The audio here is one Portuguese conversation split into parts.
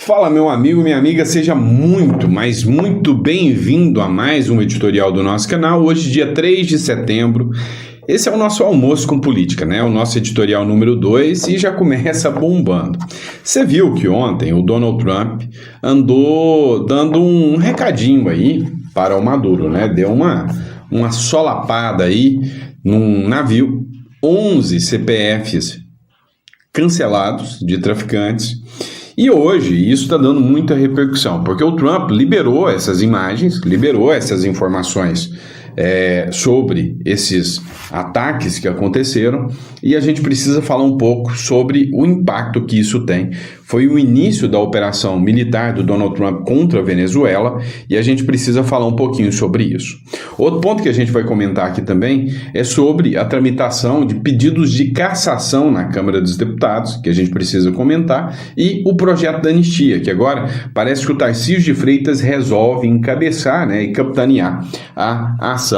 Fala, meu amigo, minha amiga, seja muito, mas muito bem-vindo a mais um editorial do nosso canal. Hoje, dia 3 de setembro, esse é o nosso almoço com política, né? O nosso editorial número 2 e já começa bombando. Você viu que ontem o Donald Trump andou dando um recadinho aí para o Maduro, né? Deu uma solapada aí num navio, 11 CPFs cancelados de traficantes. E hoje isso está dando muita repercussão, porque o Trump liberou essas imagens, liberou essas informações sobre esses ataques que aconteceram, e a gente precisa falar um pouco sobre o impacto que isso tem. Foi o início da operação militar do Donald Trump contra a Venezuela, e a gente precisa falar um pouquinho sobre isso. Outro ponto que a gente vai comentar aqui também é sobre a tramitação de pedidos de cassação na Câmara dos Deputados, que a gente precisa comentar, e o projeto da anistia, que agora parece que o Tarcísio de Freitas resolve encabeçar, né, e capitanear a ação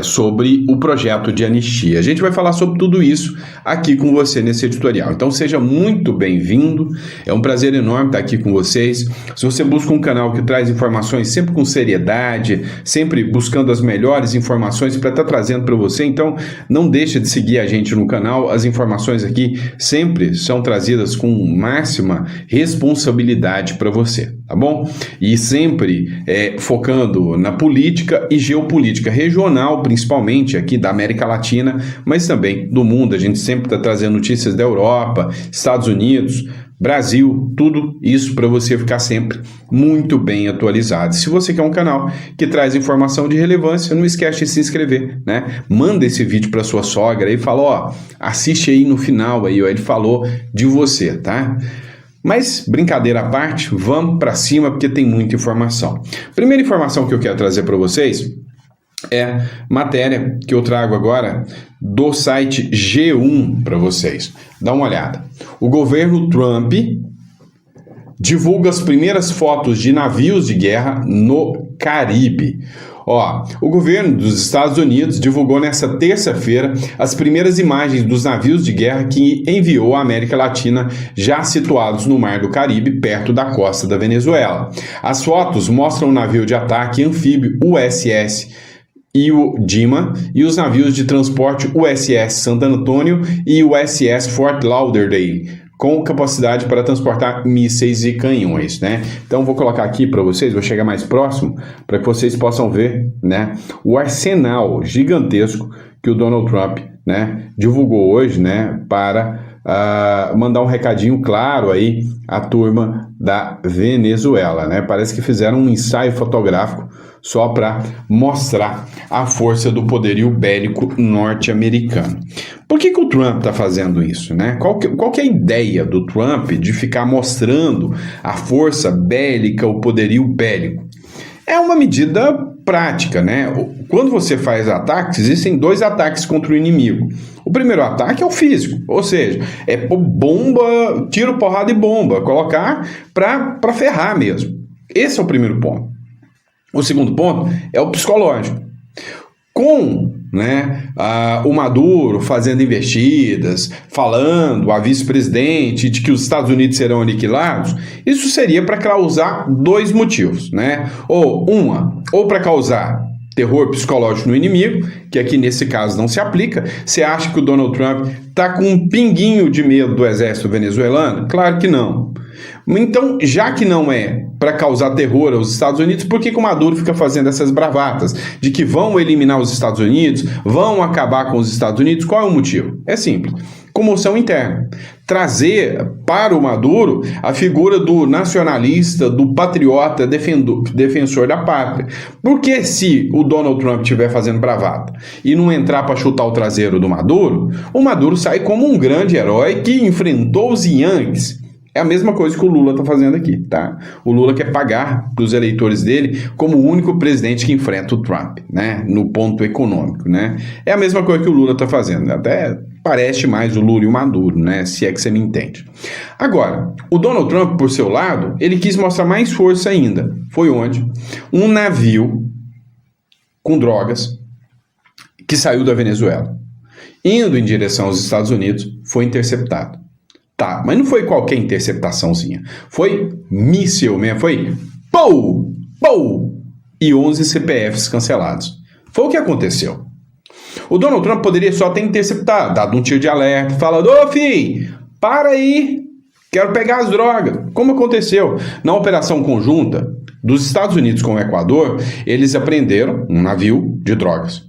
sobre o projeto de anistia. A gente vai falar sobre tudo isso aqui com você nesse editorial. Então seja muito bem-vindo, é um prazer enorme estar aqui com vocês. Se você busca um canal que traz informações sempre com seriedade, sempre buscando as melhores informações para estar trazendo para você, então não deixa de seguir a gente no canal. As informações aqui sempre são trazidas com máxima responsabilidade para você, tá bom? E sempre focando na política e geopolítica regional, principalmente aqui da América Latina, mas também do mundo. A gente sempre está trazendo notícias da Europa, Estados Unidos, Brasil, tudo isso para você ficar sempre muito bem atualizado. Se você quer um canal que traz informação de relevância, não esquece de se inscrever, né? Manda esse vídeo para sua sogra e fala, ó, assiste aí no final aí, ó, ele falou de você, tá? Mas, brincadeira à parte, vamos para cima porque tem muita informação. Primeira informação que eu quero trazer para vocês é matéria que eu trago agora do site G1 para vocês. Dá uma olhada. O governo Trump divulga as primeiras fotos de navios de guerra no Caribe. O governo dos Estados Unidos divulgou nesta terça-feira as primeiras imagens dos navios de guerra que enviou à América Latina, já situados no Mar do Caribe, perto da costa da Venezuela. As fotos mostram o navio de ataque anfíbio USS Iwo Jima e os navios de transporte USS Santo Antônio e USS Fort Lauderdale, com capacidade para transportar mísseis e canhões, né? Então vou colocar aqui para vocês, vou chegar mais próximo para que vocês possam ver, né, o arsenal gigantesco que o Donald Trump, né, divulgou hoje, né, para mandar um recadinho claro aí à turma da Venezuela, né? Parece que fizeram um ensaio fotográfico só para mostrar a força do poderio bélico norte-americano. Por que o Trump está fazendo isso, né? Qual que é a ideia do Trump de ficar mostrando a força bélica, o poderio bélico? É uma medida prática, né? Quando você faz ataques, existem dois ataques contra o inimigo. O primeiro ataque é o físico, ou seja, é bomba, tiro, porrada e bomba, colocar para ferrar mesmo. Esse é o primeiro ponto. O segundo ponto é o psicológico. Com, né, o Maduro fazendo investidas, falando a vice-presidente de que os Estados Unidos serão aniquilados, isso seria para causar dois motivos, né? Ou para causar terror psicológico no inimigo, que aqui nesse caso não se aplica. Você acha que o Donald Trump está com um pinguinho de medo do exército venezuelano? Claro que não. Então, já que não é para causar terror aos Estados Unidos, por que o Maduro fica fazendo essas bravatas de que vão eliminar os Estados Unidos, vão acabar com os Estados Unidos? Qual é o motivo? É simples. Comoção interna. Trazer para o Maduro a figura do nacionalista, do patriota, defensor da pátria. Porque se o Donald Trump estiver fazendo bravata e não entrar para chutar o traseiro do Maduro, o Maduro sai como um grande herói que enfrentou os Yankees. É a mesma coisa que o Lula está fazendo aqui, tá? O Lula quer pagar para os eleitores dele como o único presidente que enfrenta o Trump, né? No ponto econômico, né? É a mesma coisa que o Lula está fazendo. Até parece mais o Lula e o Maduro, né? Se é que você me entende. Agora, o Donald Trump, por seu lado, ele quis mostrar mais força ainda. Foi onde? Um navio com drogas que saiu da Venezuela, indo em direção aos Estados Unidos, foi interceptado. Tá, mas não foi qualquer interceptaçãozinha. Foi míssil mesmo, foi pou, pou, e 11 CPFs cancelados. Foi o que aconteceu. O Donald Trump poderia só ter interceptado, dado um tiro de alerta, falando, ô filho, para aí, quero pegar as drogas. Como aconteceu? Na operação conjunta dos Estados Unidos com o Equador, eles apreenderam um navio de drogas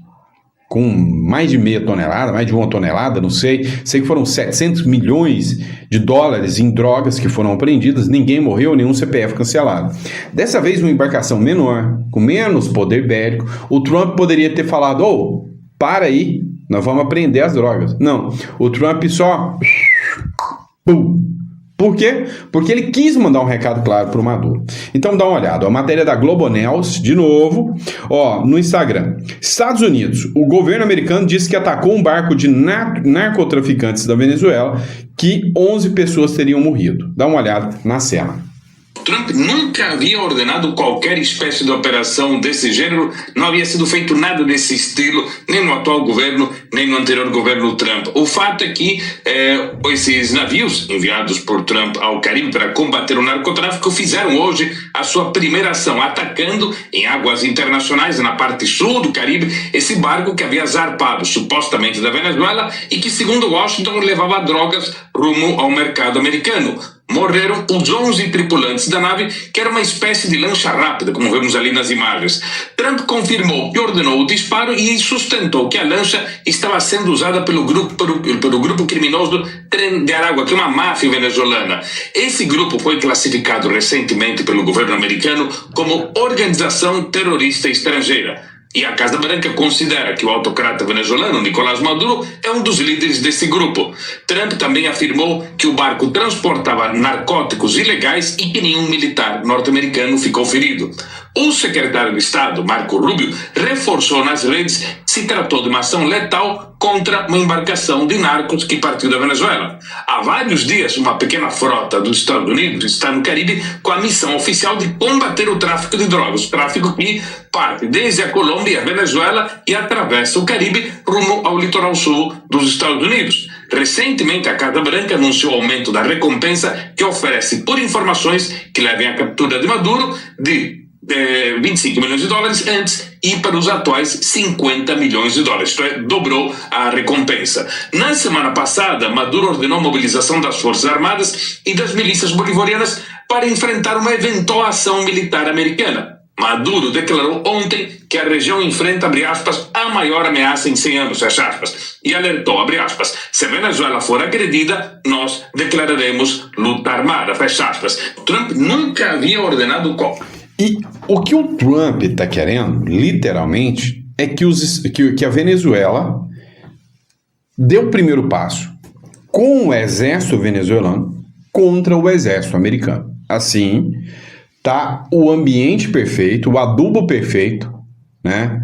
com mais de meia tonelada, mais de 1 tonelada, não sei. Sei que foram 700 milhões de dólares em drogas que foram apreendidas, ninguém morreu, nenhum CPF cancelado. Dessa vez, uma embarcação menor, com menos poder bélico, o Trump poderia ter falado, ô, para aí, nós vamos apreender as drogas. Não, o Trump só... Pum. Por quê? Porque ele quis mandar um recado claro para o Maduro. Então dá uma olhada, a matéria da Globo News, de novo, no Instagram. Estados Unidos, o governo americano disse que atacou um barco de narcotraficantes da Venezuela, que 11 pessoas teriam morrido. Dá uma olhada na cena. Trump nunca havia ordenado qualquer espécie de operação desse gênero, não havia sido feito nada desse estilo, nem no atual governo, nem no anterior governo Trump. O fato é que esses navios enviados por Trump ao Caribe para combater o narcotráfico fizeram hoje a sua primeira ação, atacando em águas internacionais, na parte sul do Caribe, esse barco que havia zarpado supostamente da Venezuela e que, segundo Washington, levava drogas rumo ao mercado americano. Morreram os 11 tripulantes da nave, que era uma espécie de lancha rápida, como vemos ali nas imagens. Trump confirmou que ordenou o disparo e sustentou que a lancha estava sendo usada pelo grupo criminoso Tren de Aragua, que é uma máfia venezuelana. Esse grupo foi classificado recentemente pelo governo americano como organização terrorista estrangeira. E a Casa Branca considera que o autocrata venezuelano Nicolás Maduro é um dos líderes desse grupo. Trump também afirmou que o barco transportava narcóticos ilegais e que nenhum militar norte-americano ficou ferido. O secretário de Estado, Marco Rubio, reforçou nas redes que se tratou de uma ação letal contra uma embarcação de narcos que partiu da Venezuela. Há vários dias, uma pequena frota dos Estados Unidos está no Caribe com a missão oficial de combater o tráfico de drogas, tráfico que parte desde a Colômbia e a Venezuela e atravessa o Caribe rumo ao litoral sul dos Estados Unidos. Recentemente, a Casa Branca anunciou o aumento da recompensa que oferece por informações que levem à captura de Maduro de 25 milhões de dólares antes e para os atuais 50 milhões de dólares, isto é, dobrou a recompensa. Na semana passada, Maduro ordenou a mobilização das Forças Armadas e das milícias bolivarianas para enfrentar uma eventual ação militar americana. Maduro declarou ontem que a região enfrenta, abre aspas, a maior ameaça em 100 anos, fecha aspas, e alertou, abre aspas, se a Venezuela for agredida, nós declararemos luta armada, fecha aspas. Trump nunca havia ordenado E o que o Trump está querendo, literalmente, é que a Venezuela dê o primeiro passo com o exército venezuelano contra o exército americano. Assim, tá o ambiente perfeito, o adubo perfeito, né,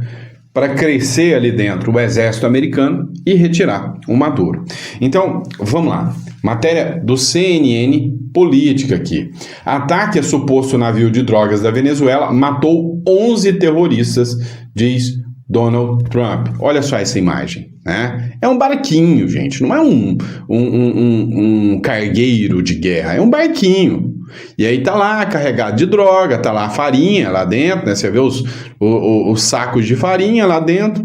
para crescer ali dentro o exército americano e retirar o Maduro. Então, vamos lá. Matéria do CNN Política aqui. Ataque a suposto navio de drogas da Venezuela matou 11 terroristas, diz Donald Trump. Olha só essa imagem, né? É um barquinho, gente. Não é um cargueiro de guerra. É um barquinho. E aí tá lá carregado de droga, tá lá a farinha lá dentro, né? Você vê os sacos de farinha lá dentro.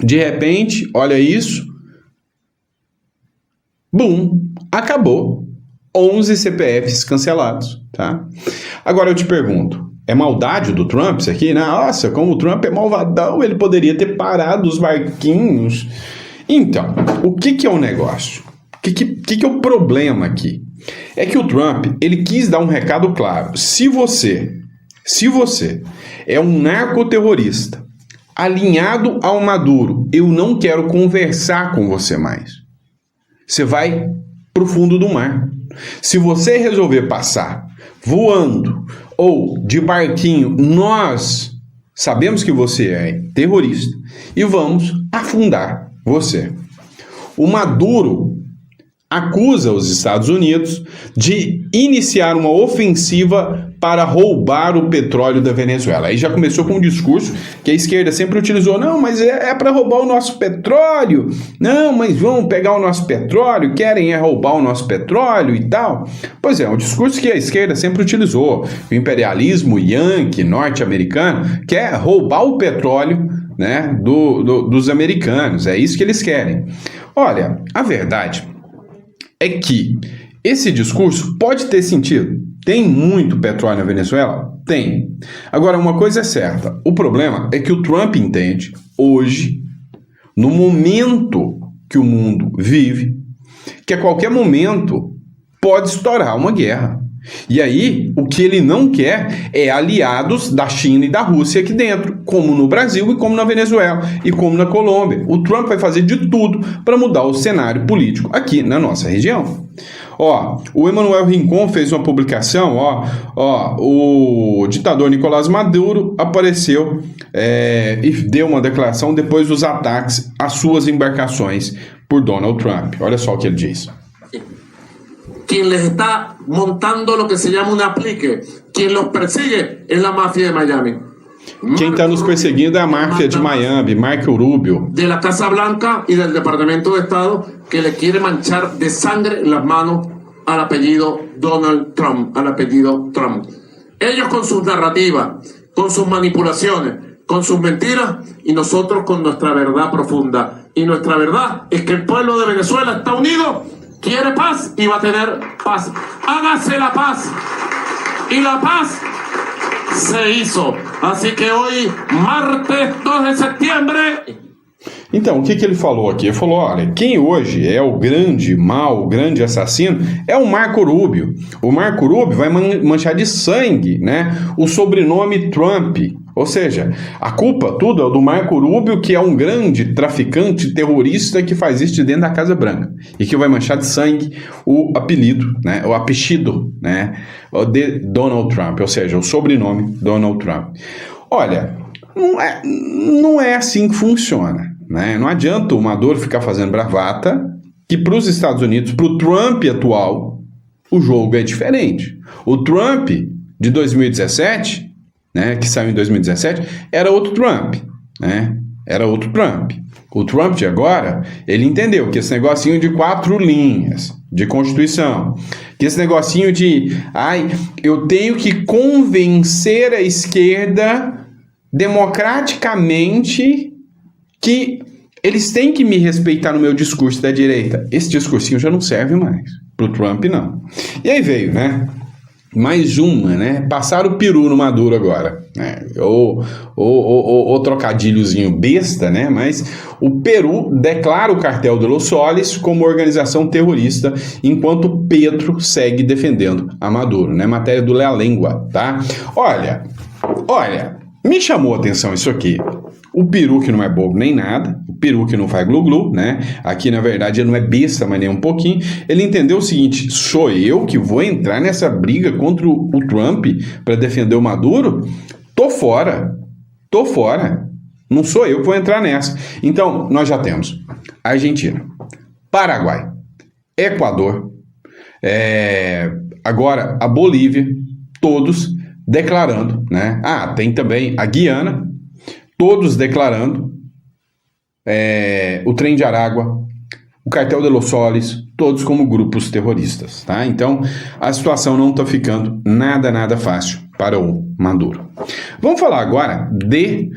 De repente, olha isso. Bum, acabou. 11 CPFs cancelados, tá? Agora eu te pergunto, é maldade do Trump isso aqui? Nossa, como o Trump é malvadão, ele poderia ter parado os barquinhos. Então, o que é o negócio? O que é o problema aqui? É que o Trump, ele quis dar um recado claro. Se você é um narcoterrorista alinhado ao Maduro, eu não quero conversar com você mais. Você vai pro fundo do mar. Se você resolver passar voando ou de barquinho, nós sabemos que você é terrorista e vamos afundar você. O Maduro acusa os Estados Unidos de iniciar uma ofensiva para roubar o petróleo da Venezuela. Aí já começou com um discurso que a esquerda sempre utilizou, não, mas é para roubar o nosso petróleo, não, mas vão pegar o nosso petróleo, querem roubar o nosso petróleo e tal. Pois é um discurso que a esquerda sempre utilizou, o imperialismo yankee, norte-americano, quer roubar o petróleo, né, dos americanos, é isso que eles querem. Olha, a verdade é que esse discurso pode ter sentido. Tem muito petróleo na Venezuela? Tem. Agora, uma coisa é certa. O problema é que o Trump entende, hoje, no momento que o mundo vive, que a qualquer momento pode estourar uma guerra. E aí, o que ele não quer é aliados da China e da Rússia aqui dentro, como no Brasil e como na Venezuela e como na Colômbia. O Trump vai fazer de tudo para mudar o cenário político aqui na nossa região. Ó, o Emmanuel Rincon fez uma publicação, o ditador Nicolás Maduro apareceu e deu uma declaração depois dos ataques às suas embarcações por Donald Trump. Olha só o que ele diz. Quien les está montando lo que se llama un aplique, quien los persigue es la mafia de Miami. Quem está nos perseguindo é a máfia de Miami, Marco Rubio. De la Casa Blanca y del Departamento de Estado, que le quiere manchar de sangre las manos al apellido Donald Trump, al apellido Trump. Ellos con sus narrativas, con sus manipulaciones, con sus mentiras, y nosotros con nuestra verdad profunda. Y nuestra verdad es que el pueblo de Venezuela está unido, quiere paz y va a tener paz. Hágase la paz. Y la paz se hizo. Así que hoy, martes 2 de septiembre... Então, o que ele falou aqui? Ele falou, olha, quem hoje é o grande mal, o grande assassino, é o Marco Rubio. O Marco Rubio vai manchar de sangue, né, o sobrenome Trump. Ou seja, a culpa tudo é do Marco Rubio, que é um grande traficante terrorista que faz isso de dentro da Casa Branca e que vai manchar de sangue o apelido, né, o apelido, né, de Donald Trump, ou seja, o sobrenome Donald Trump. Olha, não é assim que funciona, né? Não adianta o Maduro ficar fazendo bravata, que para os Estados Unidos, para o Trump atual, o jogo é diferente. O Trump de 2017... né, que saiu em 2017, era outro Trump, né? Era outro Trump. O Trump de agora, ele entendeu que esse negocinho de 4 linhas de Constituição, que esse negocinho de, eu tenho que convencer a esquerda democraticamente que eles têm que me respeitar no meu discurso da direita. Esse discursinho já não serve mais. Pro Trump, não. E aí veio, né? Mais uma, né? Passaram o peru no Maduro agora, né? O trocadilhozinho besta, né? Mas o Peru declara o Cartel de Los Soles como organização terrorista, enquanto Petro segue defendendo a Maduro, né? Matéria do Lea Lengua, tá? Olha, me chamou a atenção isso aqui. O Peru que não é bobo nem nada, o Peru que não faz glu-glu, né? Aqui, na verdade, ele não é besta, mas nem um pouquinho. Ele entendeu o seguinte, sou eu que vou entrar nessa briga contra o Trump para defender o Maduro? Tô fora. Não sou eu que vou entrar nessa. Então, nós já temos Argentina, Paraguai, Equador, agora a Bolívia, todos declarando, né? Tem também a Guiana, todos declarando o Trem de Aragua, o Cartel de Los Soles, todos como grupos terroristas, tá? Então, a situação não está ficando nada fácil para o Maduro. Vamos falar agora de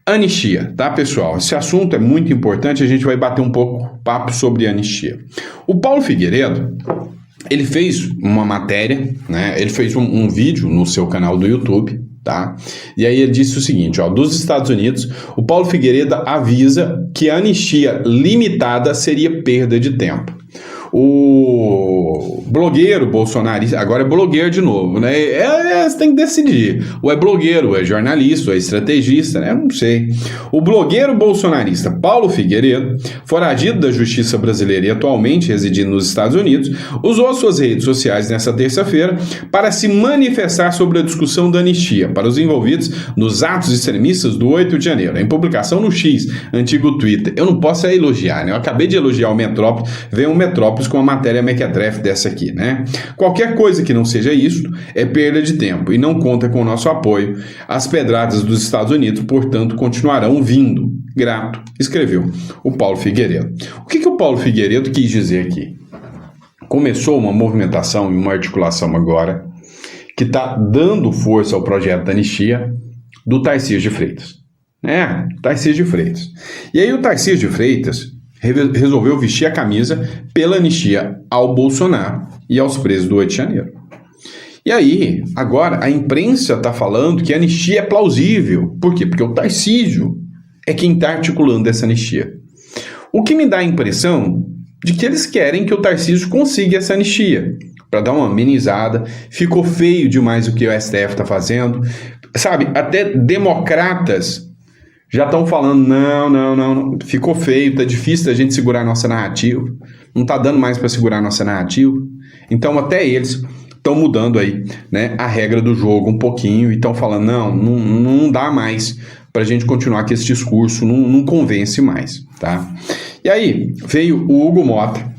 anistia, tá, pessoal? Esse assunto é muito importante, a gente vai bater um pouco papo sobre anistia. O Paulo Figueiredo, ele fez uma matéria, né? Ele fez um vídeo no seu canal do YouTube, tá? E aí ele disse o seguinte, dos Estados Unidos, o Paulo Figueiredo avisa que a anistia limitada seria perda de tempo. O blogueiro bolsonarista, agora é blogueiro de novo, né? Você tem que decidir. Ou é blogueiro, ou é jornalista, ou é estrategista, né? Eu não sei. O blogueiro bolsonarista Paulo Figueiredo, foragido da justiça brasileira e atualmente residindo nos Estados Unidos, usou suas redes sociais nesta terça-feira para se manifestar sobre a discussão da anistia para os envolvidos nos atos extremistas do 8 de janeiro. Em publicação no X, antigo Twitter. Eu não posso elogiar, né? Eu acabei de elogiar o Metrópole, vem um Metrópole Petrópolis com uma matéria mequetrefe dessa aqui, né? Qualquer coisa que não seja isso é perda de tempo e não conta com o nosso apoio. As pedradas dos Estados Unidos, portanto, continuarão vindo. Grato, escreveu o Paulo Figueiredo. O que o Paulo Figueiredo quis dizer aqui? Começou uma movimentação e uma articulação agora que está dando força ao projeto da anistia do Tarcísio de Freitas. Tarcísio de Freitas. E aí o Tarcísio de Freitas resolveu vestir a camisa pela anistia ao Bolsonaro e aos presos do 8 de janeiro. E aí, agora, a imprensa está falando que a anistia é plausível. Por quê? Porque o Tarcísio é quem está articulando essa anistia. O que me dá a impressão de que eles querem que o Tarcísio consiga essa anistia, para dar uma amenizada. Ficou feio demais o que o STF está fazendo. Sabe, até democratas já estão falando, não, ficou feio, tá difícil da gente segurar a nossa narrativa, não tá dando mais para segurar a nossa narrativa. Então até eles estão mudando aí, né, a regra do jogo um pouquinho e estão falando, não dá mais para a gente continuar com esse discurso, não convence mais, tá? E aí veio o Hugo Mota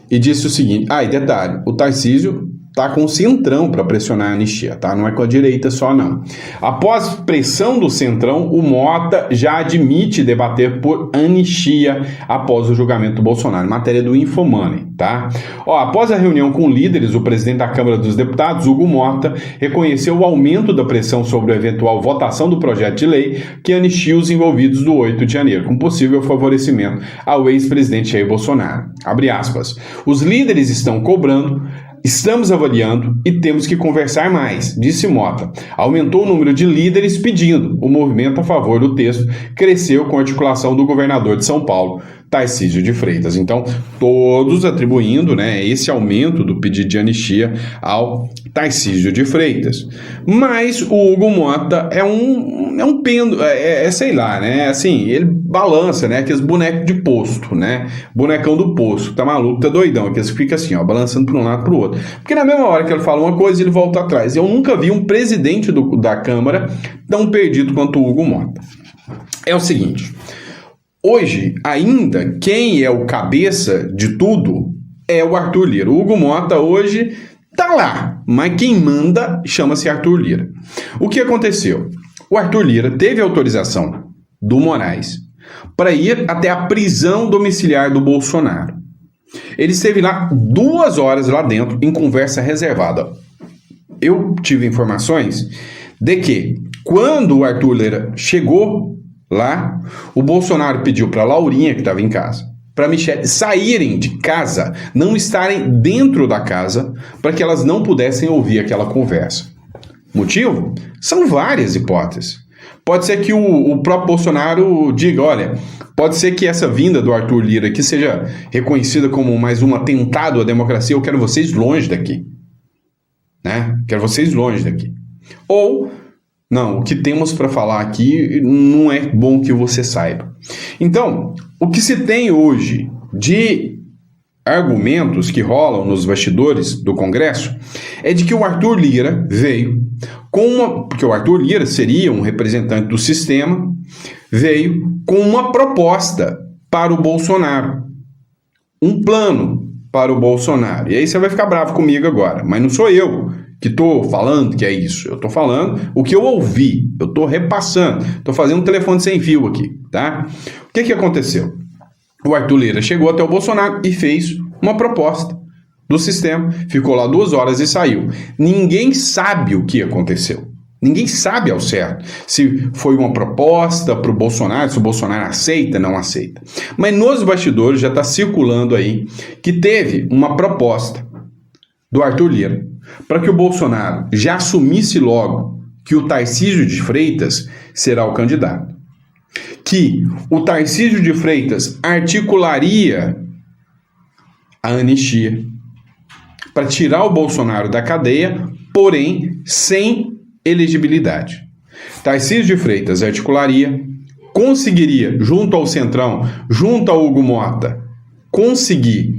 e disse o seguinte, e detalhe, o Tarcísio tá com o Centrão para pressionar a anistia, tá? Não é com a direita só, não. Após pressão do Centrão, o Mota já admite debater por anistia após o julgamento do Bolsonaro. Matéria do Infomoney, tá? Após a reunião com líderes, o presidente da Câmara dos Deputados, Hugo Mota, reconheceu o aumento da pressão sobre a eventual votação do projeto de lei que anistia os envolvidos do 8 de janeiro, com possível favorecimento ao ex-presidente Jair Bolsonaro. Abre aspas. Os líderes estão cobrando, estamos avaliando e temos que conversar mais, disse Mota. Aumentou o número de líderes pedindo. O movimento a favor do texto cresceu com a articulação do governador de São Paulo, Tarcísio de Freitas. Então, todos atribuindo, né, esse aumento do pedido de anistia ao Tarcísio de Freitas. Mas o Hugo Mota é um pêndulo, sei lá, né? Assim, ele balança, né? Aqueles bonecos de posto, né? Bonecão do posto, tá maluco, tá doidão. Aqueles que fica assim, balançando para um lado para o outro. Porque na mesma hora que ele fala uma coisa, ele volta atrás. Eu nunca vi um presidente da Câmara tão perdido quanto o Hugo Mota. É o seguinte, hoje, ainda, quem é o cabeça de tudo é o Arthur Lira. O Hugo Mota hoje tá lá, mas quem manda chama-se Arthur Lira. O que aconteceu? O Arthur Lira teve autorização do Moraes para ir até a prisão domiciliar do Bolsonaro. Ele esteve lá 2 horas lá dentro em conversa reservada. Eu tive informações de que quando o Arthur Lira chegou lá, o Bolsonaro pediu para a Laurinha, que estava em casa, para a Michelle saírem de casa, não estarem dentro da casa, para que elas não pudessem ouvir aquela conversa. Motivo? São várias hipóteses. Pode ser que o próprio Bolsonaro diga, olha, pode ser que essa vinda do Arthur Lira aqui seja reconhecida como mais um atentado à democracia, eu quero vocês longe daqui. Né? Quero vocês longe daqui. Ou, não, o que temos para falar aqui não é bom que você saiba. Então, o que se tem hoje de argumentos que rolam nos bastidores do Congresso é de que o Arthur Lira veio porque o Arthur Lira seria um representante do sistema, veio com uma proposta para o Bolsonaro, um plano para o Bolsonaro. E aí você vai ficar bravo comigo agora, mas não sou eu que estou falando que é isso, eu estou falando o que eu ouvi, eu estou repassando, estou fazendo um telefone sem fio aqui, tá? O que aconteceu? O Arthur Lira chegou até o Bolsonaro e fez uma proposta do sistema, ficou lá 2 horas e saiu. Ninguém sabe o que aconteceu. Ninguém sabe ao certo se foi uma proposta para o Bolsonaro, se o Bolsonaro aceita, não aceita. Mas nos bastidores já está circulando aí que teve uma proposta do Arthur Lira para que o Bolsonaro já assumisse logo que o Tarcísio de Freitas será o candidato. Que o Tarcísio de Freitas articularia a anistia para tirar o Bolsonaro da cadeia, porém sem elegibilidade. Tarcísio de Freitas articularia, conseguiria, junto ao Centrão, junto ao Hugo Mota, conseguir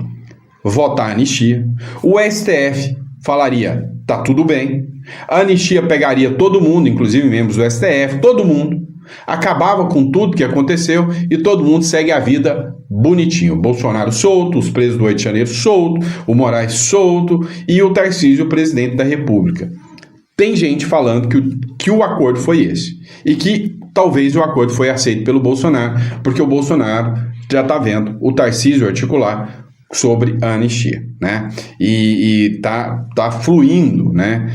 votar a anistia. O STF falaria, tá tudo bem. A anistia pegaria todo mundo, inclusive membros do STF, todo mundo, Acabava com tudo que aconteceu e todo mundo segue a vida bonitinho. O Bolsonaro solto, os presos do 8 de janeiro solto, o Moraes solto e o Tarcísio, presidente da República. Tem gente falando que o acordo foi esse e que talvez o acordo foi aceito pelo Bolsonaro, porque o Bolsonaro já está vendo o Tarcísio articular sobre a anistia, né? E tá fluindo, né?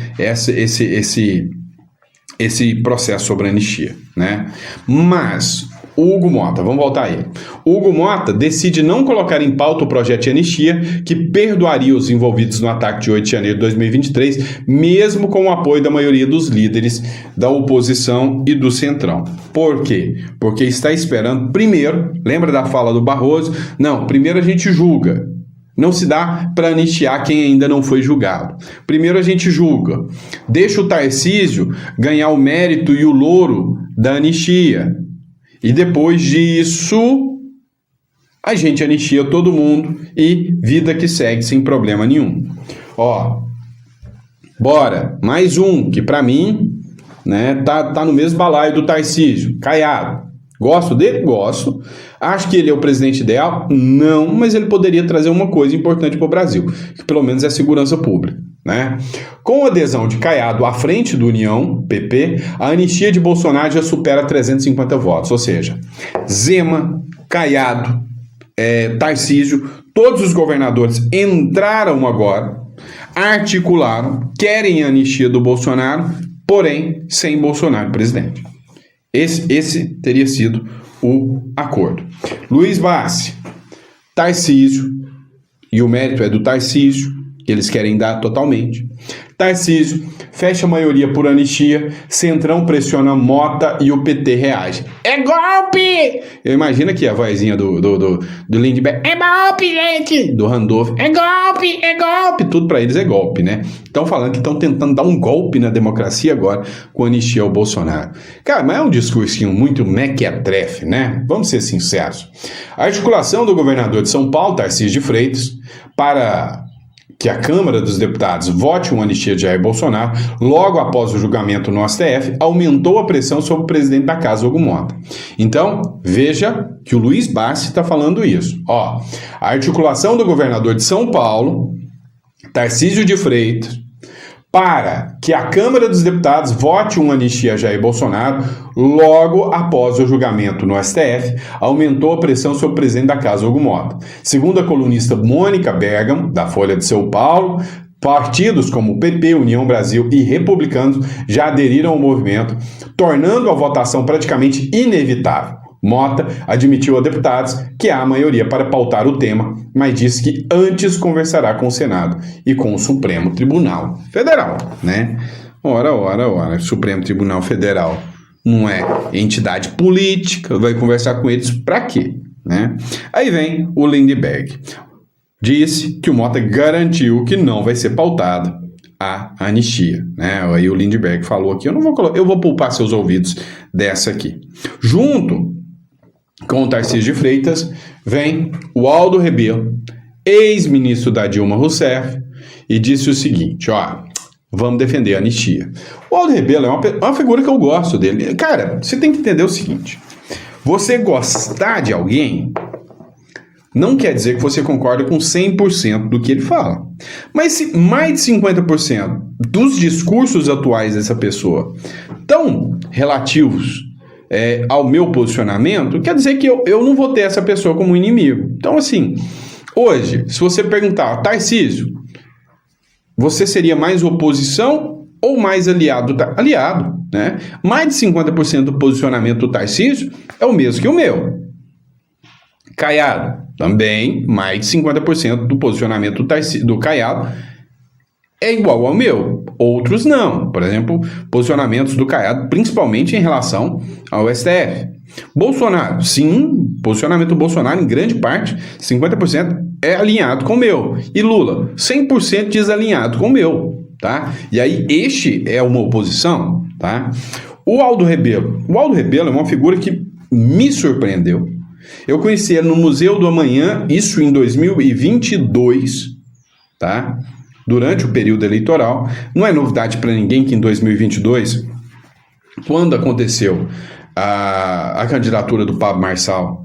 Esse processo sobre a anistia, né? Mas o Hugo Mota, vamos voltar aí. O Hugo Mota decide não colocar em pauta o projeto de anistia que perdoaria os envolvidos no ataque de 8 de janeiro de 2023, mesmo com o apoio da maioria dos líderes da oposição e do Centrão. Por quê? Porque está esperando primeiro, lembra da fala do Barroso? Não, primeiro a gente julga. Não se dá para anistiar quem ainda não foi julgado. Primeiro a gente julga. Deixa o Tarcísio ganhar o mérito e o louro da anistia. E depois disso, a gente anistia todo mundo e vida que segue sem problema nenhum. Ó, bora. Mais um que para mim, né, tá no mesmo balaio do Tarcísio. Caiado. Gosto dele? Gosto. Acho que ele é o presidente ideal? Não, mas ele poderia trazer uma coisa importante para o Brasil, que pelo menos é a segurança pública, né? Com a adesão de Caiado à frente do União, PP, a anistia de Bolsonaro já supera 350 votos, ou seja, Zema, Caiado, Tarcísio, todos os governadores entraram agora, articularam, querem a anistia do Bolsonaro, porém sem Bolsonaro presidente. Esse teria sido o acordo. Luiz Bassi, Tarcísio, e o mérito é do Tarcísio, que eles querem dar totalmente. Tarcísio fecha a maioria por anistia, Centrão pressiona Mota e o PT reage. É golpe! Eu imagino aqui a vozinha do Lindbergh. É golpe, gente! Do Randolph. É golpe, é golpe! Tudo pra eles é golpe, né? Estão falando que estão tentando dar um golpe na democracia agora com a anistia ao Bolsonaro. Cara, mas é um discursinho muito mequetrefe, né? Vamos ser sinceros. A articulação do governador de São Paulo, Tarcísio de Freitas, para que a Câmara dos Deputados vote uma anistia de Jair Bolsonaro, logo após o julgamento no STF, aumentou a pressão sobre o presidente da casa, Hugo Mota. Então, veja que o Luiz Bassi está falando isso. Ó, a articulação do governador de São Paulo, Tarcísio de Freitas, para que a Câmara dos Deputados vote uma anistia a Jair Bolsonaro, logo após o julgamento no STF, aumentou a pressão sobre o presidente da casa, Hugo Mota. Segundo a colunista Mônica Bergamo, da Folha de São Paulo, partidos como PP, União Brasil e Republicanos já aderiram ao movimento, tornando a votação praticamente inevitável. Mota admitiu a deputados que há maioria para pautar o tema, mas disse que antes conversará com o Senado e com o Supremo Tribunal Federal, né? Ora, Supremo Tribunal Federal não é entidade política, vai conversar com eles para quê, né? Aí vem o Lindbergh. Disse que o Mota garantiu que não vai ser pautada a anistia, né? Aí o Lindbergh falou aqui, eu vou poupar seus ouvidos dessa aqui. Junto com o Tarcísio de Freitas, vem o Aldo Rebelo, ex-ministro da Dilma Rousseff, e disse o seguinte, ó, vamos defender a anistia. O Aldo Rebelo é uma figura que eu gosto dele. Cara, você tem que entender o seguinte, você gostar de alguém não quer dizer que você concorda com 100% do que ele fala. Mas se mais de 50% dos discursos atuais dessa pessoa estão relativos ao meu posicionamento, quer dizer que eu não vou ter essa pessoa como inimigo. Então, assim, hoje, se você perguntar, Tarcísio, você seria mais oposição ou mais aliado? Aliado, né? Mais de 50% do posicionamento do Tarcísio é o mesmo que o meu. Caiado, também, mais de 50% do posicionamento do Caiado é igual ao meu. Outros não. Por exemplo, posicionamentos do Caiado, principalmente em relação ao STF. Bolsonaro, sim, posicionamento do Bolsonaro, em grande parte, 50% é alinhado com o meu. E Lula, 100% desalinhado com o meu, tá? E aí, este é uma oposição, tá? O Aldo Rebelo é uma figura que me surpreendeu. Eu conheci ele no Museu do Amanhã, isso em 2022, tá? Durante o período eleitoral. Não é novidade para ninguém que em 2022, quando aconteceu a candidatura do Pablo Marçal.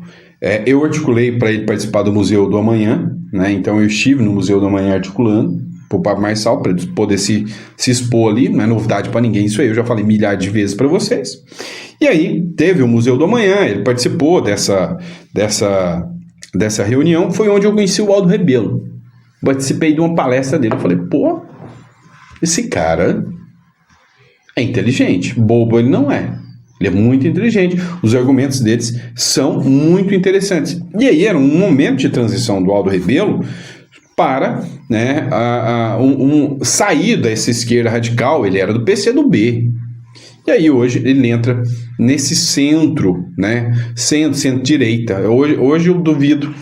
Eu articulei para ele participar do Museu do Amanhã, né? Então eu estive no Museu do Amanhã articulando para o Pablo Marçal, para ele poder se expor ali. Não é novidade para ninguém isso aí, eu já falei milhares de vezes para vocês. E aí teve o Museu do Amanhã, ele participou dessa reunião, foi onde eu conheci o Aldo Rebelo. Participei de uma palestra dele, eu falei, pô, esse cara é inteligente, bobo ele não é. Ele é muito inteligente, os argumentos deles são muito interessantes. E aí era um momento de transição do Aldo Rebelo para, né, sair dessa esquerda radical. Ele era do PCdoB. E aí hoje ele entra nesse centro, né, centro-direita. Hoje eu duvido.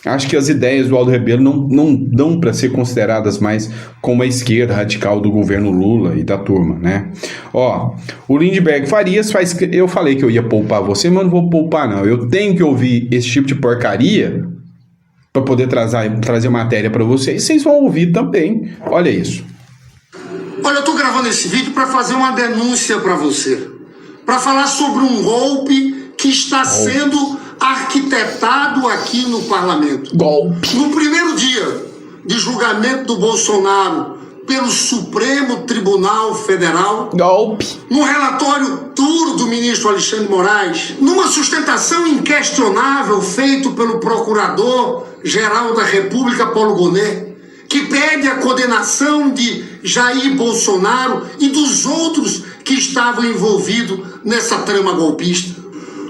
Acho que as ideias do Aldo Rebelo não dão para ser consideradas mais como a esquerda radical do governo Lula e da turma, né? Ó, o Lindbergh Farias faz... Eu falei que eu ia poupar você, mas não vou poupar, não. Eu tenho que ouvir esse tipo de porcaria para poder trazer matéria para vocês. Vocês vão ouvir também. Olha isso. Olha, eu tô gravando esse vídeo para fazer uma denúncia para você. Para falar sobre um golpe que está sendo arquitetado aqui no parlamento. Golpe. No primeiro dia de julgamento do Bolsonaro pelo Supremo Tribunal Federal, golpe. No relatório duro do ministro Alexandre de Moraes, numa sustentação inquestionável feito pelo Procurador-Geral da República, Paulo Gonet, que pede a condenação de Jair Bolsonaro e dos outros que estavam envolvidos nessa trama golpista.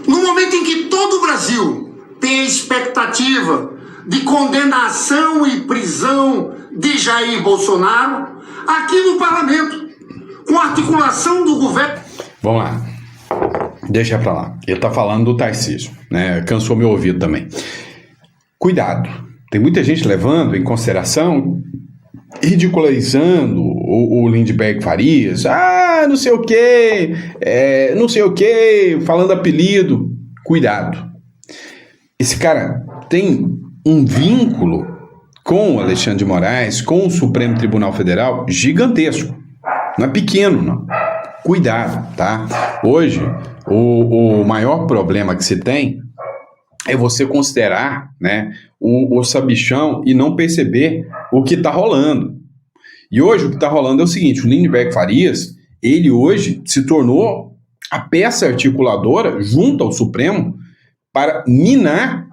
No momento em que todo o Brasil tem a expectativa de condenação e prisão de Jair Bolsonaro, aqui no parlamento, com a articulação do governo... Vamos lá. Deixa pra lá. Ele tá falando do Tarcísio, né? Cansou meu ouvido também. Cuidado. Tem muita gente levando em consideração, ridicularizando o Lindbergh Farias. Não sei o quê, não sei o quê, falando apelido. Cuidado. Esse cara tem um vínculo com o Alexandre de Moraes, com o Supremo Tribunal Federal, gigantesco. Não é pequeno, não. Cuidado, tá? Hoje, o maior problema que se tem é você considerar, né, o sabichão e não perceber o que está rolando. E hoje o que está rolando é o seguinte: o Lindbergh Farias, ele hoje se tornou a peça articuladora junto ao Supremo para minar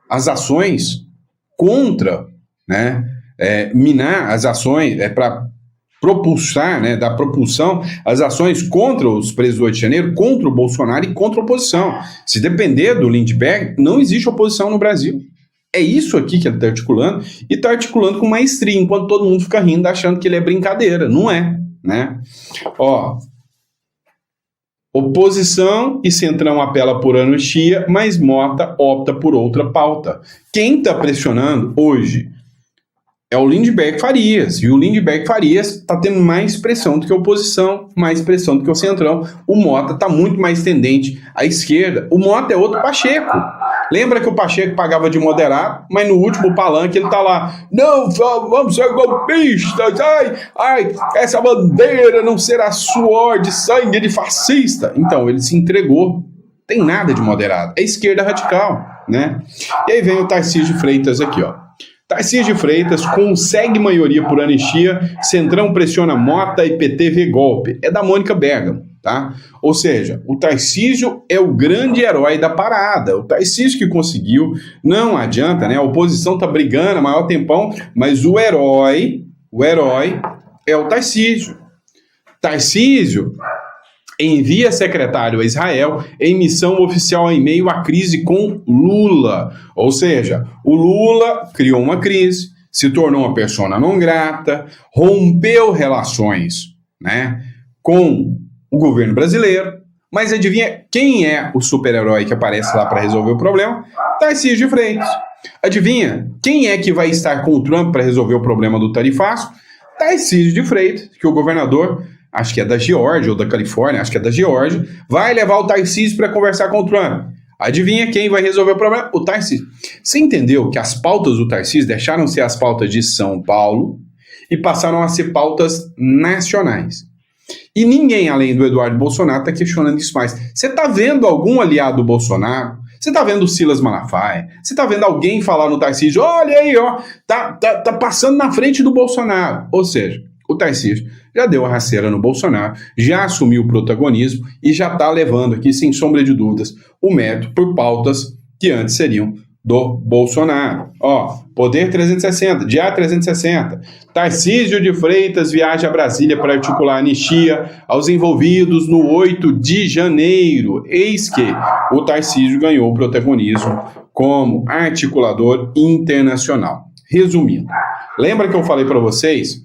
as ações contra, né, minar as ações, para propulsar, né, dar propulsão às ações contra os presos do 8 de janeiro, contra o Bolsonaro e contra a oposição. Se depender do Lindbergh, não existe oposição no Brasil. É isso aqui que ele está articulando, e está articulando com maestria, enquanto todo mundo fica rindo, achando que ele é brincadeira. Não é, né? Ó, oposição e Centrão apela por anistia, mas Mota opta por outra pauta. Quem está pressionando hoje é o Lindbergh Farias, e o Lindbergh Farias está tendo mais pressão do que a oposição, mais pressão do que o Centrão. O Mota está muito mais tendente à esquerda. O Mota é outro Pacheco. Lembra que o Pacheco pagava de moderado, mas no último palanque ele tá lá, não, vamos ser golpistas, ai, essa bandeira não será suor de sangue de fascista. Então, ele se entregou, tem nada de moderado, é esquerda radical, né? E aí vem o Tarcísio de Freitas aqui, ó. Tarcísio de Freitas consegue maioria por anistia, Centrão pressiona Mota e PT vê golpe. É da Mônica Bergamo, tá? Ou seja, o Tarcísio é o grande herói da parada. O Tarcísio que conseguiu, não adianta, né? A oposição tá brigando há maior tempão, mas o herói é o Tarcísio. Tarcísio envia secretário a Israel em missão oficial em meio à crise com Lula. Ou seja, o Lula criou uma crise, se tornou uma persona não grata, rompeu relações, né, com o governo brasileiro. Mas adivinha quem é o super-herói que aparece lá para resolver o problema? Tarcísio de Freitas. Adivinha quem é que vai estar com o Trump para resolver o problema do tarifaço? Tarcísio de Freitas, que o governador, acho que é da Geórgia ou da Califórnia, acho que é da Geórgia, vai levar o Tarcísio para conversar com o Trump. Adivinha quem vai resolver o problema? O Tarcísio. Você entendeu que as pautas do Tarcísio deixaram de ser as pautas de São Paulo e passaram a ser pautas nacionais? E ninguém, além do Eduardo Bolsonaro, está questionando isso mais. Você está vendo algum aliado do Bolsonaro? Você está vendo o Silas Malafaia? Você está vendo alguém falar no Tarcísio? Olha aí, ó, tá passando na frente do Bolsonaro. Ou seja, o Tarcísio já deu a rasteira no Bolsonaro, já assumiu o protagonismo e já está levando aqui, sem sombra de dúvidas, o mérito por pautas que antes seriam do Bolsonaro. Ó, Poder 360, Dia 360. Tarcísio de Freitas viaja a Brasília para articular anistia aos envolvidos no 8 de janeiro. Eis que o Tarcísio ganhou o protagonismo como articulador internacional. Resumindo, lembra que eu falei para vocês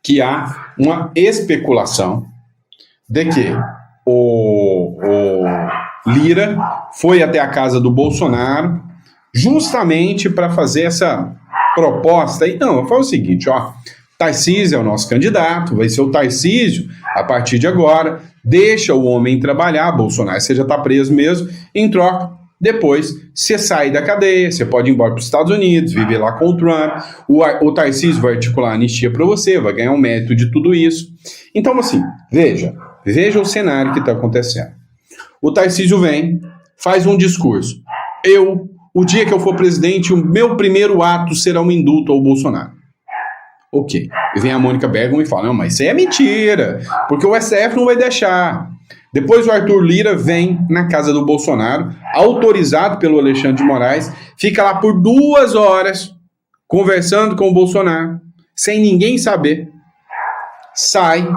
que há uma especulação de que o Lira foi até a casa do Bolsonaro justamente para fazer essa proposta. E não, eu falo o seguinte, ó, Tarcísio é o nosso candidato, vai ser o Tarcísio a partir de agora, deixa o homem trabalhar, Bolsonaro, você já está preso mesmo, em troca, depois você sai da cadeia, você pode ir embora para os Estados Unidos, viver lá com o Trump, o Tarcísio vai articular a anistia para você, vai ganhar um mérito de tudo isso. Então, assim, veja o cenário que está acontecendo. O Tarcísio vem, faz um discurso, o dia que eu for presidente, o meu primeiro ato será um indulto ao Bolsonaro. Ok. E vem a Mônica Bergamo e fala, não, mas isso aí é mentira, porque o STF não vai deixar. Depois o Arthur Lira vem na casa do Bolsonaro, autorizado pelo Alexandre de Moraes, fica lá por 2 horas, conversando com o Bolsonaro, sem ninguém saber. Sai.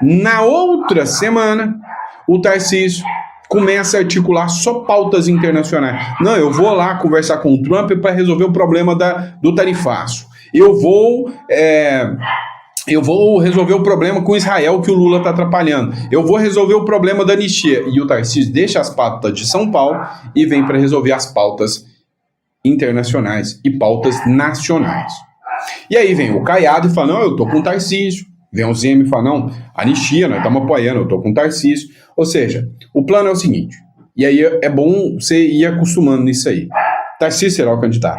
Na outra semana, o Tarcísio começa a articular só pautas internacionais. Não, eu vou lá conversar com o Trump para resolver o problema do tarifaço. Eu vou resolver o problema com Israel que o Lula está atrapalhando. Eu vou resolver o problema da anistia. E o Tarcísio deixa as pautas de São Paulo e vem para resolver as pautas internacionais e pautas nacionais. E aí vem o Caiado e fala, não, eu estou com o Tarcísio. Vem o Zema e fala, não, anistia, nós estamos apoiando, eu estou com o Tarcísio. Ou seja, o plano é o seguinte, e aí é bom você ir acostumando nisso aí. Tarcísio será o candidato,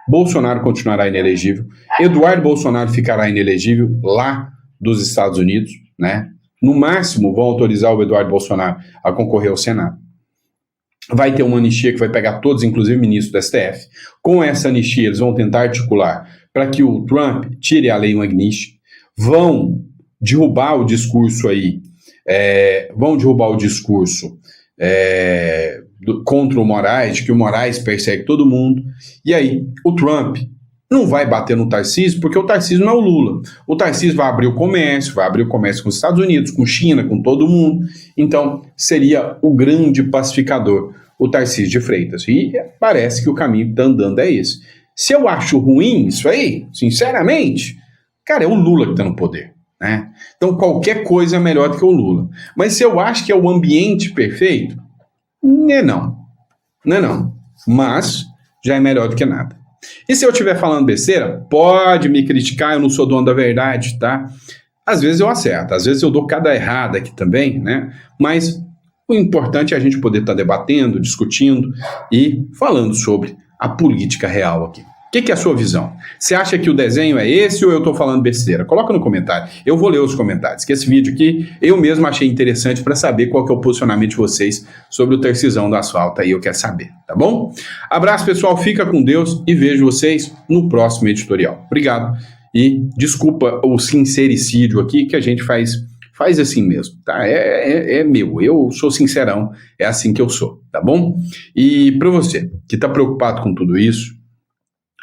Bolsonaro continuará inelegível, Eduardo Bolsonaro ficará inelegível lá dos Estados Unidos, né? No máximo vão autorizar o Eduardo Bolsonaro a concorrer ao Senado. Vai ter uma anistia que vai pegar todos, inclusive o ministro do STF. Com essa anistia eles vão tentar articular para que o Trump tire a lei Magnish, vão derrubar o discurso aí, contra o Moraes, de que o Moraes persegue todo mundo, e aí o Trump não vai bater no Tarcísio, porque o Tarcísio não é o Lula. O Tarcísio vai abrir o comércio com os Estados Unidos, com China, com todo mundo, então seria o grande pacificador, o Tarcísio de Freitas, e parece que o caminho que está andando é esse. Se eu acho ruim isso aí, sinceramente, cara, é o Lula que está no poder, né? Então qualquer coisa é melhor do que o Lula. Mas se eu acho que é o ambiente perfeito, não é não. Mas já é melhor do que nada. E se eu estiver falando besteira, pode me criticar, eu não sou dono da verdade, tá? Às vezes eu acerto, às vezes eu dou cada errada aqui também, né? Mas o importante é a gente poder estar debatendo, discutindo e falando sobre a política real aqui. O que é a sua visão? Você acha que o desenho é esse ou eu estou falando besteira? Coloca no comentário. Eu vou ler os comentários, que esse vídeo aqui eu mesmo achei interessante para saber qual que é o posicionamento de vocês sobre o Tarcisão do asfalto. Aí eu quero saber, tá bom? Abraço, pessoal. Fica com Deus e vejo vocês no próximo editorial. Obrigado. E desculpa o sincericídio aqui, que a gente faz assim mesmo, tá? É meu. Eu sou sincerão. É assim que eu sou, tá bom? E para você que está preocupado com tudo isso,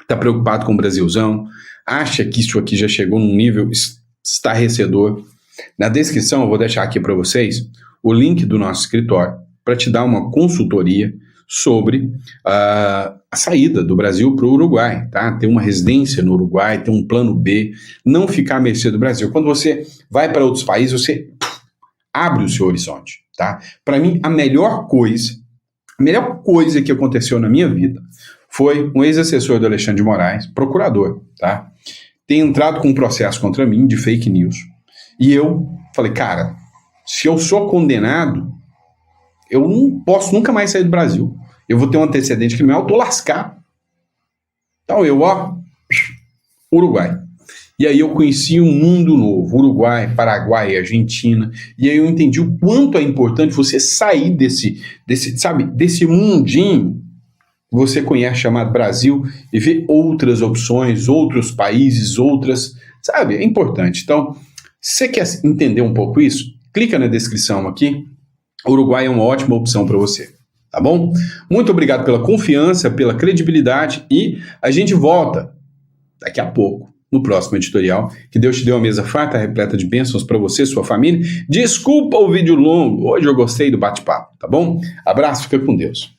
está preocupado com o Brasilzão, acha que isso aqui já chegou num nível estarrecedor, na descrição eu vou deixar aqui para vocês o link do nosso escritório para te dar uma consultoria sobre a saída do Brasil para o Uruguai, tá? Ter uma residência no Uruguai, ter um plano B, não ficar à mercê do Brasil. Quando você vai para outros países, você abre o seu horizonte, tá? Para mim, a melhor coisa que aconteceu na minha vida foi um ex-assessor do Alexandre de Moraes, procurador, tá? Ter entrado com um processo contra mim de fake news. E eu falei, cara, se eu sou condenado, eu não posso nunca mais sair do Brasil. Eu vou ter um antecedente criminal, eu tô lascado. Então Uruguai. E aí eu conheci um mundo novo, Uruguai, Paraguai, Argentina, e aí eu entendi o quanto é importante você sair desse mundinho que você conhece chamado Brasil e ver outras opções, outros países, sabe? É importante. Então, se você quer entender um pouco isso, clica na descrição aqui. O Uruguai é uma ótima opção para você, tá bom? Muito obrigado pela confiança, pela credibilidade e a gente volta daqui a pouco no próximo editorial. Que Deus te dê uma mesa farta, repleta de bênçãos para você e sua família. Desculpa o vídeo longo, hoje eu gostei do bate-papo, tá bom? Abraço, fica com Deus.